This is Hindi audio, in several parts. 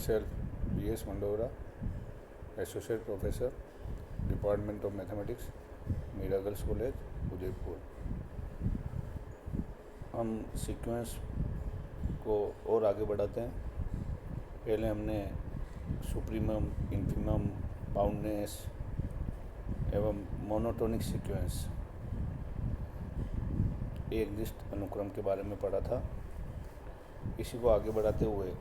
myself B.S. Mandora, Associate Professor, Department of Mathematics, Meera girls college Udaipur. हम सीक्वेंस को और आगे बढ़ाते हैं। पहले हमने सुप्रीमम, इन्फीमम, बाउंडनेस एवं मोनोटोनिक सीक्वेंस एक लिस्ट अनुक्रम के बारे में पढ़ा था। इसी को आगे बढ़ाते हुए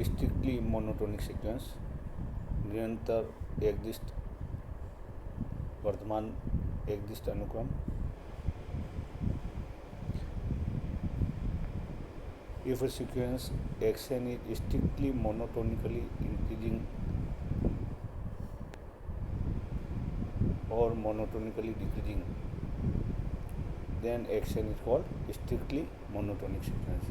स्ट्रिक्टली मोनोटोनिक सीक्वेंस, निरंतर एकदिष्ट वर्तमान एकदिष्ट अनुक्रम, if a sequence xn is strictly monotonically increasing or monotonically decreasing, then xn is called strictly monotonic sequence।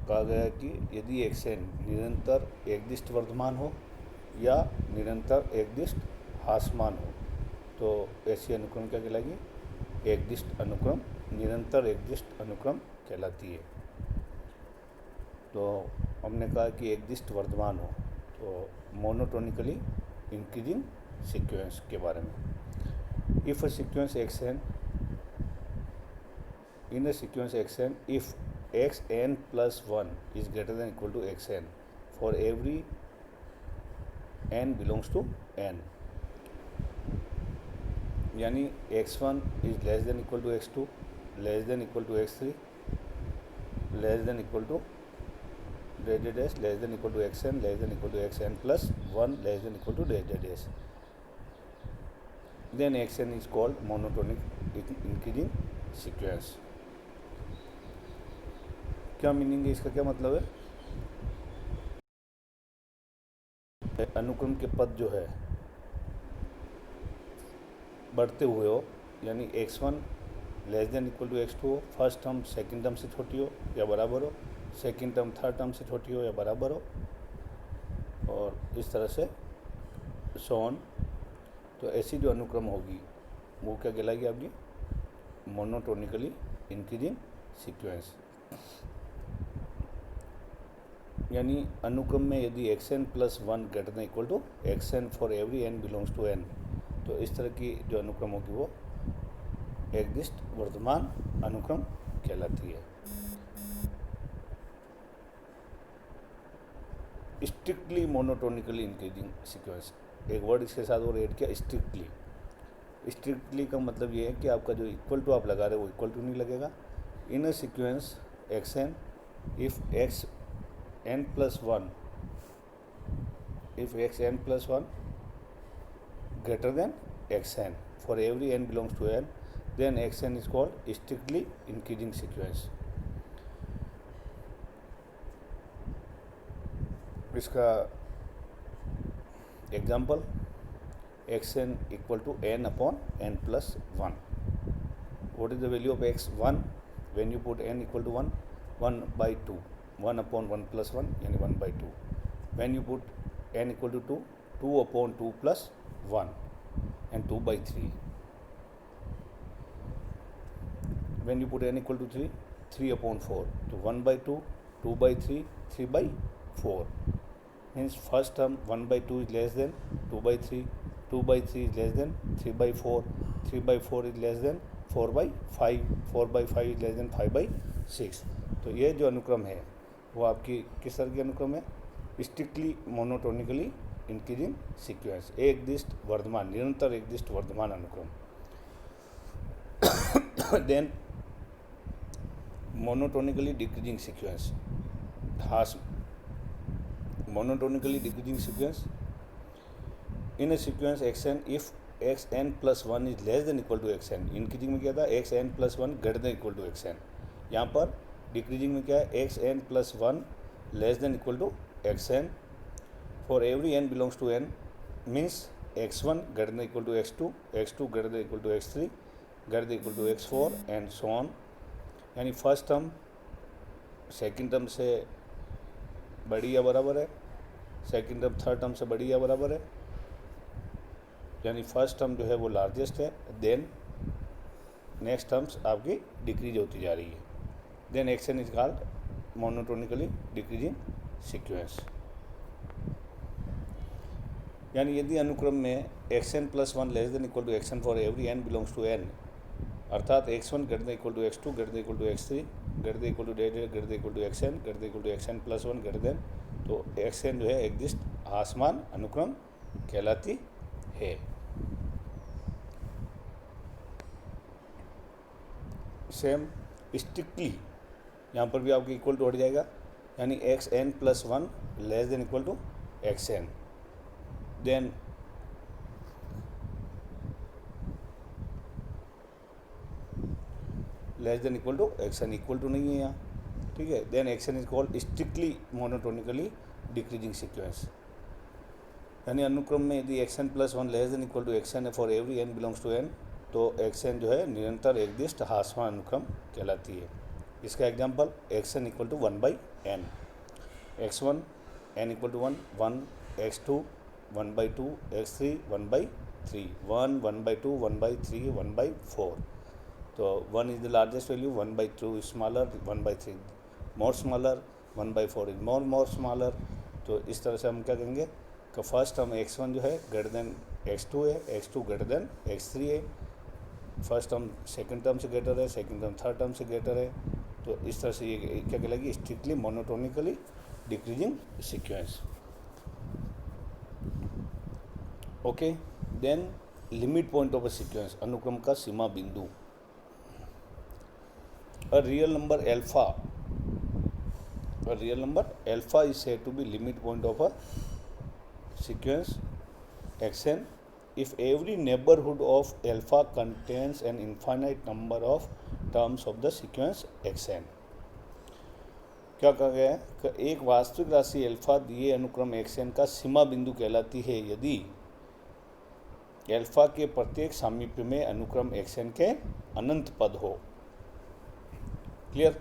कहा गया कि यदि xn निरंतर एकदिष्ट वर्धमान हो या निरंतर एकदिष्ट ह्रासमान हो तो ऐसी अनुक्रम क्या कहलाएगी? एकदिष्ट अनुक्रम, निरंतर एकदिष्ट अनुक्रम कहलाती है। तो हमने कहा कि एकदिष्ट वर्धमान हो तो मोनोटोनिकली इंक्रीजिंग सीक्वेंस के बारे में। If a sequence xn, in a sequence xn, if xn plus 1 is greater than equal to xn for every n belongs to n, यानी x1 is less than equal to x2, less than equal to x3, less than equal to dash dash dash, less than equal to xn, less than equal to xn plus 1, less than equal to dash dash dash, then xn is called monotonic increasing sequence। क्या मीनिंग है इसका? क्या मतलब है? अनुक्रम के पद जो है बढ़ते हुए हो, यानी x1 less than equal to x2 हो, फर्स्ट टर्म सेकंड टर्म से छोटी हो या बराबर हो, सेकंड टर्म थर्ड टर्म से छोटी हो या बराबर हो, और इस तरह से सो ऑन। तो ऐसी जो अनुक्रम होगी वो क्या कहलाएगी आपकी? Monotonically increasing sequence. यानी अनुक्रम में यदि xn plus 1 greater than equal to xn for every n belongs to n, तो इस तरह की जो अनुक्रम होगी वो एकदिष्ट वर्तमान अनुक्रम कहलाती है। स्ट्रिक्टली मोनोटोनिकली इंक्रीजिंग सीक्वेंस, एक वर्ड इसके साथ और ऐड किया, स्ट्रिक्टली। स्ट्रिक्टली का मतलब ये है कि आपका जो इक्वल टू आप लगा रहे हो वो इक्वल टू नहीं लगेगा। In a sequence xn, if xn plus 1, if xn plus 1 greater than xn for every n belongs to n, then xn is called strictly increasing sequence। इसका example xn equal to n upon n plus 1। What is the value of x1 when you put n equal to 1? 1 by 2, 1 upon 1 plus 1 यानी 1 by 2। when you put n equal to 2, 2 upon 2 plus 1 and 2 by 3। when you put n equal to 3, 3 upon 4, तो 1 by 2, 2 by 3, 3 by 4। means first term 1 by 2 is less than 2 by 3, 2 by 3 is less than 3 by 4, 3 by 4 is less than 4 by 5, 4 by 5 is less than 5 by 6। तो ये जो अनुक्रम है वो आपकी किस तरह की अनुक्रम है? स्ट्रिक्टली मोनोटोनिकली इंक्रीजिंग सीक्वेंस, एकदिष्ट वर्धमान, निरंतर एकदिष्ट वर्धमान अनुक्रम। देन मोनोटोनिकली डिक्रीजिंग सीक्वेंस, ह्रास, monotonically decreasing sequence in a sequence xn if xn plus 1 is less than equal to xn। Increasing में क्या था? xn plus 1 greater than equal to xn। यहाँ पर डिक्रीजिंग में क्या है? xn plus 1 less than equal to xn for every n belongs to n, मीन्स x1 greater than equal to x2, x2 greater than equal to x3, greater than equal to x4 and so on. यानी फर्स्ट टर्म सेकंड टर्म से बड़ी या बराबर है, सेकंड टर्म थर्ड टर्म से बड़ी या बराबर है, यानी फर्स्ट टर्म जो है वो लार्जेस्ट है, देन नेक्स्ट टर्म्स आपकी डिक्रीज होती जा रही है, then action is called monotonically decreasing sequence. यानी यदि अनुक्रम में xn + 1 less than equal to x n for every n belongs to n, अर्थात x1 greater than equal to x2 greater than equal to x3 greater than equal to greater than equal to xn greater than equal to xn + 1 greater than, तो xn जो है एग्जिस्ट आसमान अनुक्रम कहलाती है। सेम स्ट्रिक्टली यहाँ पर भी आपके इक्वल टू हट जाएगा, यानी xn + 1 less than equal to xn, then less than equal to xn, equal to नहीं है यहाँ, ठीक है। Then action is called strictly monotonically decreasing sequence. यानी अनुक्रम में यदि xn + 1 less than equal to xn है for every n belongs to n, तो एक्शन जो है निरंतर एकदिष्ट ह्रासमान अनुक्रम कहलाती है। इसका example xn equal to 1/n, x1 n equal to 1 1, x2 1/2, x3 1/3, 1 1/2 1/3 1/4, तो 1 is the largest value, 1/2 is smaller, 1/3 more smaller, 1/4 is more smaller. तो इस तरह से हम क्या कहेंगे कि फर्स्ट हम x1 जो है ग्रेटर देन x2 है, x2 ग्रेटर देन x3 है, फर्स्ट टर्म सेकंड टर्म से ग्रेटर है, सेकंड टर्म थर्ड टर्म से ग्रेटर है। तो इस तरह से ये क्या कहलाएगी, strictly monotonically decreasing sequence. Okay, then limit point of a sequence, अनुक्रम का सीमा बिंदु। A real number alpha is said to be limit point of a sequence xn if every neighborhood of alpha contains an infinite number of terms of the sequence xn। क्या कहा गया है कि एक वास्तविक राशि अल्फा दिए अनुक्रम xn का सीमा बिंदु कहलाती है यदि अल्फा के प्रत्येक सामीप्य में अनुक्रम xn के अनंत पद हो। क्लियर?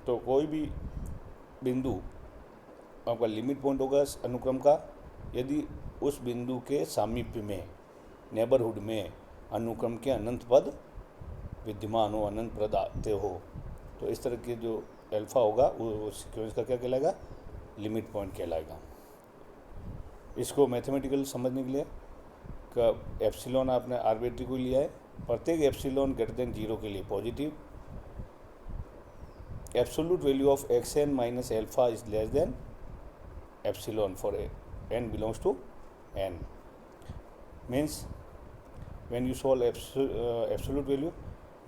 तो कोई भी बिंदु आपका लिमिट पॉइंट होगा अनुक्रम का यदि उस बिंदु के सामीप्य में, नेबरहुड में अनुक्रम के अनंत पद विद्यमान हो, अनंत पद आते हो। तो इस तरह के जो अल्फा होगा वो सीक्वेंस का क्या कहलाएगा, लिमिट पॉइंट कहलाएगा। इसको मैथमेटिकल समझने के लिए का एप्सिलॉन आपने आर्बिट्री को लिया है, प्रत्येक एप्सिलॉन ग्रेटर देन 0 के लिए positive, absolute value of xn minus alpha is less than epsilon for n belongs to n, means when you solve absolute value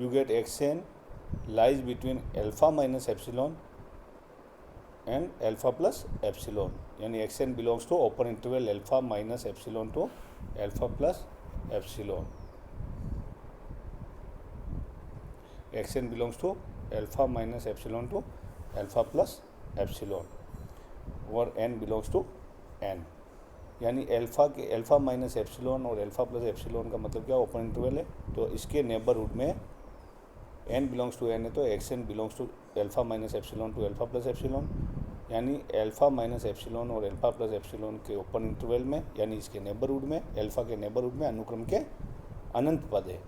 you get xn lies between alpha minus epsilon and alpha plus epsilon, यानी xn belongs to open interval alpha minus epsilon to alpha plus epsilon, xn belongs to alpha minus epsilon to alpha plus epsilon और n बिलोंग्स टू n। यानी अल्फा माइनस एप्सिलॉन और अल्फा प्लस एप्सिलॉन का मतलब क्या, ओपन इंटरवल है। तो इसके नेबरहुड में n बिलोंग्स टू n है, तो xn belongs to alpha minus epsilon to alpha plus epsilon, यानी अल्फा माइनस एप्सिलॉन और अल्फा प्लस एप्सिलॉन के ओपन इंटरवल में, यानी इसके नेबरहुड में, अल्फा के नेबरहुड में अनुक्रम के अनंत पद है।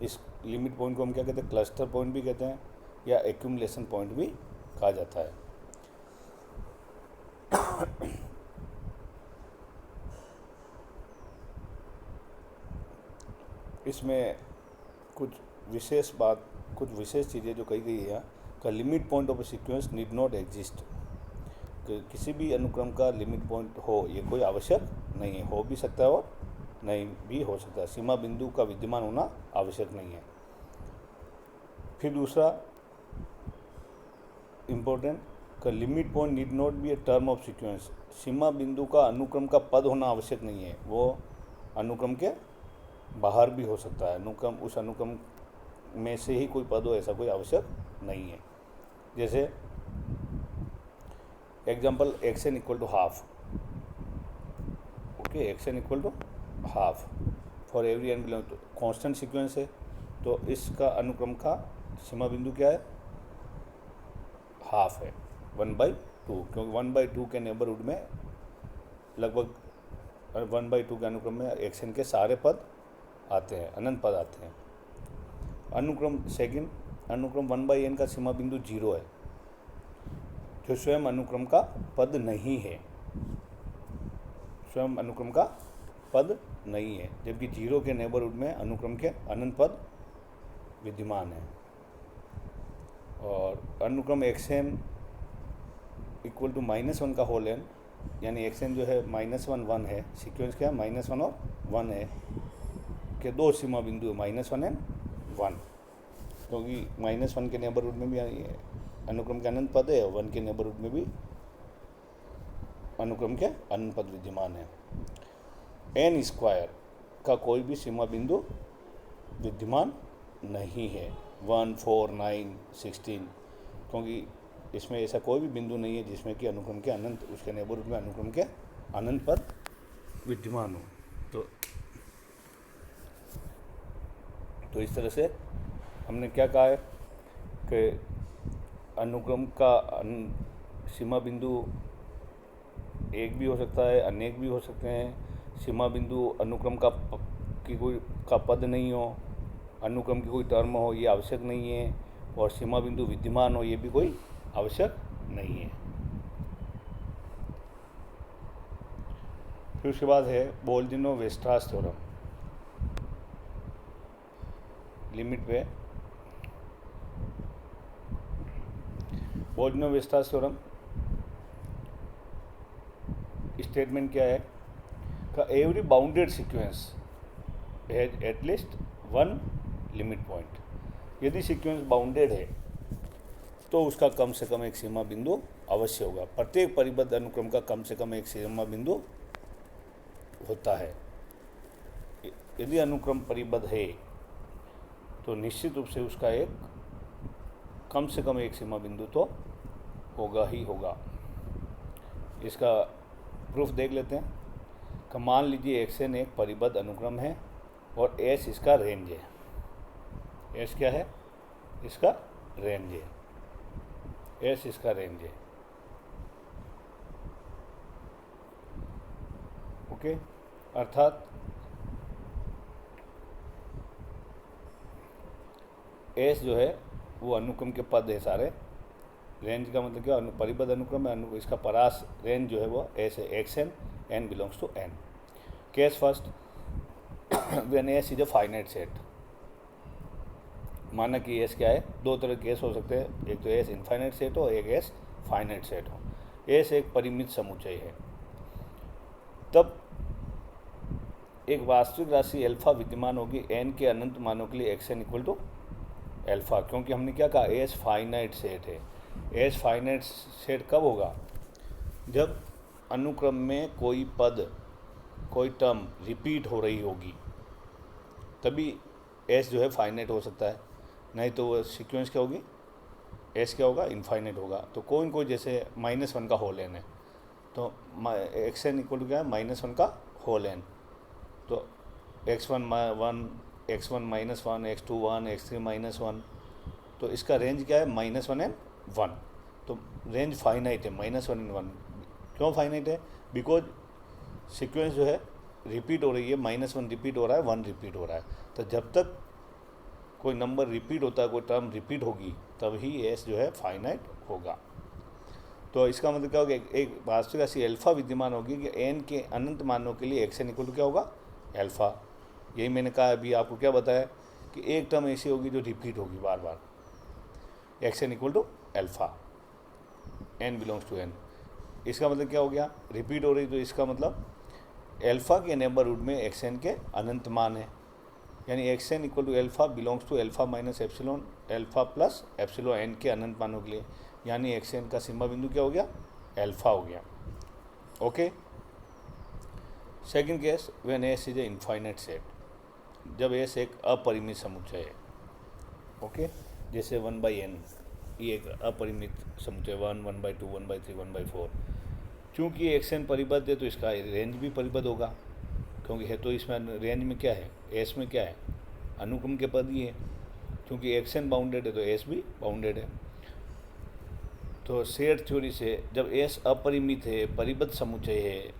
इस लिमिट पॉइंट को हम क्या कहते हैं, क्लस्टर पॉइंट भी कहते हैं या एक्यूमुलेशन पॉइंट भी कहा जाता है। इसमें कुछ विशेष चीज़ें जो कही गई है का limit point of A sequence need not exist, किसी भी अनुक्रम का लिमिट पॉइंट हो ये कोई आवश्यक नहीं है, हो भी सकता है और नहीं भी हो सकता है, सीमा बिंदु का विद्यमान होना आवश्यक नहीं है। फिर दूसरा इम्पोर्टेंट का limit point need not be a term of sequence, सीमा बिंदु का अनुक्रम का पद होना आवश्यक नहीं है, वो अनुक्रम के बाहर भी हो सकता है, अनुक्रम उस अनुक्रम में से ही कोई पद हो ऐसा कोई आवश्यक नहीं है। जैसे example xn equal to half, okay, xn equal to half for every n belong to constant sequence है, तो इसका अनुक्रम का सीमा बिंदु क्या है, हाफ है, 1/2, क्योंकि 1/2 के नेबरहुड में लगभग 1/2 के अनुक्रम में एक्स एन के सारे पद आते हैं, अनंत पद आते हैं। अनुक्रम सेकंड, अनुक्रम 1/n का सीमा बिंदु 0 है, जो स्वयं अनुक्रम का पद नहीं है, स्वयं अनुक्रम का पद नहीं है, जबकि 0 के नेबरहुड में अनुक्रम के अनंत पद विद्यमान है। और अनुक्रम एक्स एन इक्वल टू -1 का होल एन, यानी एक्स एन जो है -1 1 है, सीक्वेंस क्या है -1 और 1 है, के दो सीमा बिंदु है -1 एंड 1, क्योंकि -1 के नेबरहुड में भी अनुक्रम के अनंत पद है और 1 के नेबरहुड में भी अनुक्रम के अनंत पद विद्यमान है। एन स्क्वायर का कोई भी सीमा बिंदु विद्यमान नहीं है, 1 4 9 16, क्योंकि इसमें ऐसा कोई भी बिंदु नहीं है जिसमें कि अनुक्रम के अनंत, उसके नेबरहुड में अनुक्रम के अनंत पद विद्यमान हो। तो इस तरह से हमने क्या कहा है कि अनुक्रम का सीमा बिंदु एक भी हो सकता है, अनेक भी हो सकते हैं। सीमा बिंदु अनुक्रम का कोई पद नहीं हो, अनुक्रम की कोई टर्म हो, ये आवश्यक नहीं है, और सीमा बिंदु विद्यमान हो, ये भी कोई आवश्यक नहीं है। फिर उसके बाद है बोल्डिनो-वेस्ट्रास थ्योरम। लिमिट पे बोल्डिनो-वेस्ट्रास थ्योरम स्टेटमेंट क्या है का every bounded sequence has at least 1 limit point. यदि सीक्वेंस बाउंडेड है तो उसका कम से कम एक सीमा बिंदु अवश्य होगा। प्रत्येक परिबद्ध अनुक्रम का कम से कम एक सीमा बिंदु होता है। यदि अनुक्रम परिबद्ध है तो निश्चित रूप से उसका एक कम से कम एक सीमा बिंदु तो होगा ही होगा। इसका प्रूफ देख लेते हैं। कि मान लीजिए एक्स एन एक परिबद्ध अनुक्रम है और एस इसका रेंज है। एस क्या है? इसका रेंज है। एस इसका रेंज है। ओके, अर्थात एस जो है वो अनुक्रम के पद है सारे। रेंज का मतलब क्या? परिबद्ध अनुक्रम है, इसका परास रेंज जो है वो एस है, x n, n belongs to n. Case first, when S is a finite set. माना कि एस क्या है? दो तरह के एस हो सकते हैं, एक तो एस इनफाइनाइट सेट हो, एक एस फाइनाइट सेट हो। एस एक परिमित समुच्चय है, तब एक वास्तविक राशि एल्फा विद्यमान होगी एन के अनंत मानों के लिए x n equal to alpha. क्योंकि हमने क्या कहा? एस फाइनाइट सेट है। एस फाइनाइट सेट कब होगा? जब अनुक्रम में कोई पद, कोई टर्म रिपीट हो रही होगी, तभी एस जो है फाइनाइट हो सकता है। नहीं तो वो सीक्वेंस क्या होगी? एस क्या होगा? इनफाइनाइट होगा। तो कोई जैसे -1 का होल एन है, तो एक्स एन इक्वल टू क्या है? -1 का होल एन। तो x1 1, x1 -1, x2 1, x3 -1, तो इसका रेंज क्या है? -1 एंड 1। तो रेंज फाइनाइट है, -1 एंड 1। क्यों फाइनाइट है? बिकॉज सीक्वेंस जो है रिपीट हो रही है, -1 रिपीट हो रहा है, 1 रिपीट हो रहा है। तो जब तक कोई नंबर रिपीट होता है, कोई टर्म रिपीट होगी, तब ही एस जो है फाइनाइट होगा। तो इसका मतलब क्या होगा? एक वास्तविक राशि एल्फा विद्यमान होगी कि एन के अनंत मानों के लिए एक्स एन इक्वल टू क्या होगा? एल्फा। यही मैंने कहा अभी आपको, क्या बताया कि एक टर्म ऐसी होगी जो रिपीट होगी बार बार। X n equal to alpha, n belongs to n. इसका मतलब क्या हो गया? रिपीट हो रही, तो इसका मतलब एल्फा के नेबरहुड में एक्स एन के अनंत मान है, यानी x n equal to alpha belongs to alpha minus epsilon alpha plus epsilon n के अनंत मानों के लिए, यानी एक्स एन का सीमा बिंदु क्या हो गया? एल्फा हो गया। Okay. Second case, when S is a infinite set, जब एस एक अपरिमित समुच्चय है। ओके, जैसे 1/n, ये एक अपरिमित समुच्चय, 1, 1/2, 1/3, 1/4। चूँकि एक्स एन परिबद्ध है तो इसका रेंज भी परिबद्ध होगा, क्योंकि है तो इसमें रेंज में क्या है? एस में क्या है? अनुक्रम के पद ही है। क्योंकि एक्स एन बाउंडेड है तो एस भी बाउंडेड है। तो सेट थ्योरी से जब एस अपरिमित है, परिबद्ध समुच्चय है,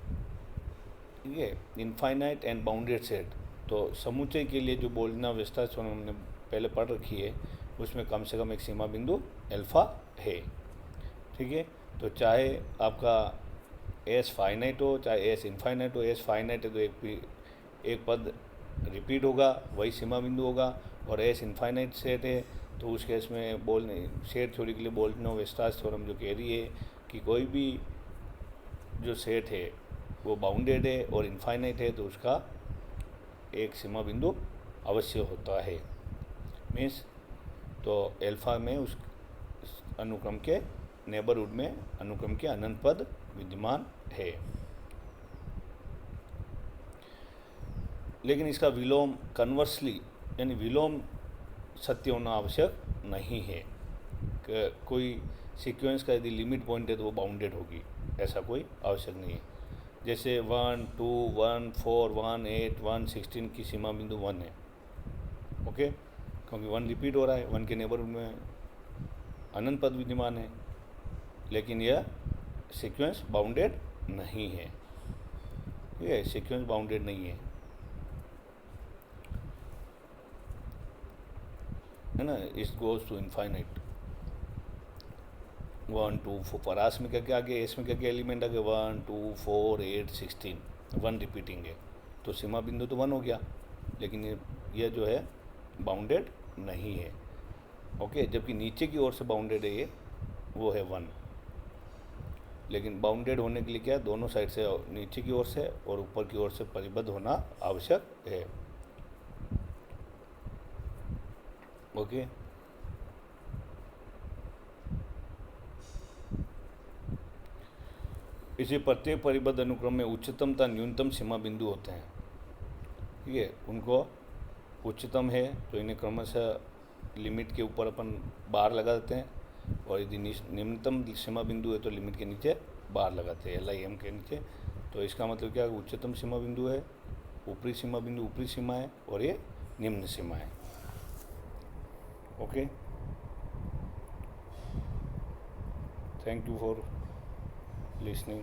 ठीक है, इनफाइनाइट एंड बाउंडेड सेट, तो समुच्चय के लिए जो बोलना विस्तार से हमने पहले पढ़ रखी है, उसमें कम से कम एक सीमा बिंदु अल्फा है। ठीक है, तो चाहे आपका एस फाइनाइट हो चाहे एस इनफाइनाइट हो, एस फाइनाइट है तो एक पद रिपीट होगा, वही सीमा बिंदु होगा, और एस इनफाइनाइट सेट है तो उस केस में बोलने सेट थ्योरी के लिए बोल्टनो वेस्टास थ्योरम जो कह रही है कि कोई भी जो सेट है वो बाउंडेड है और इनफाइनाइट है तो उसका एक सीमा बिंदु अवश्य होता है। मीन्स तो अल्फा में उस अनुक्रम के नेबरहुड में अनुक्रम के अनंत पद विद्यमान है। लेकिन इसका विलोम कन्वर्सली यानी विलोम सत्य होना आवश्यक नहीं है कि कोई सीक्वेंस का यदि लिमिट पॉइंट है तो वो बाउंडेड होगी, ऐसा कोई आवश्यक नहीं है। जैसे 1, 2, 1, 4, 1, 8, 1, 16 की सीमा बिंदु 1 है, ओके, क्योंकि 1 रिपीट हो रहा है, 1 के नेबरहुड में अनंत पद विद्यमान है, लेकिन यह सीक्वेंस बाउंडेड नहीं है। ठीक है, सीक्वेंस बाउंडेड नहीं है ना, इट गोज टू इनफाइनाइट। 1, 2, 4 परास में क्या क्या आगे, एस में क्या क्या एलिमेंट आगे, 1, 2, 4, 8, 16, 1 रिपीटिंग है तो सीमा बिंदु तो 1 हो गया, लेकिन यह जो है बाउंडेड नहीं है। ओके, जबकि नीचे की ओर से बाउंडेड है ये, वो है 1, लेकिन बाउंडेड होने के लिए क्या, दोनों साइड से, नीचे की ओर से और ऊपर की ओर से परिबद्ध होना आवश्यक है। ओके, इसी प्रत्येक परिबद्ध अनुक्रम में उच्चतम तथा न्यूनतम सीमा बिंदु होते हैं। ठीक है, उनको उच्चतम है तो इन्हें क्रमशः लिमिट के ऊपर अपन बार लगा देते हैं, और यदि निम्नतम सीमा बिंदु है तो लिमिट के नीचे बार लगाते हैं, LIM के नीचे। तो इसका मतलब क्या, उच्चतम सीमा बिंदु है, ऊपरी सीमा बिंदु ऊपरी सीमा है, और ये निम्न सीमा है। Okay, thank you for listening.